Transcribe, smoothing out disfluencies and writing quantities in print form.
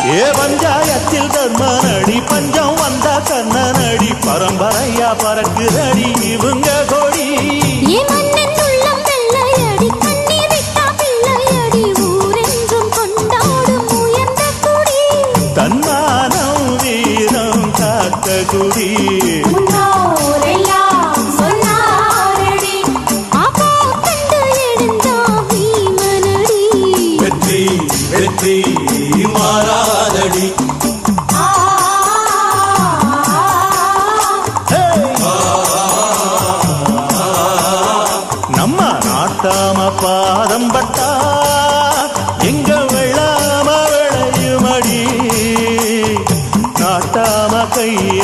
ஏ பஞ்சாயத்தில் தர்மனடி பஞ்சம் வந்த கண்ணனடி பரம்பரையா பறக்குதடி இவங்க கொடி தன்மானம் வீரம் காத்த குடி வெற்றி வெற்றி மாறாதடி நம்ம நாட்டாம பாதம் பட்டா எங்க வெள்ளாம விளையுமடி நாட்டாம கைய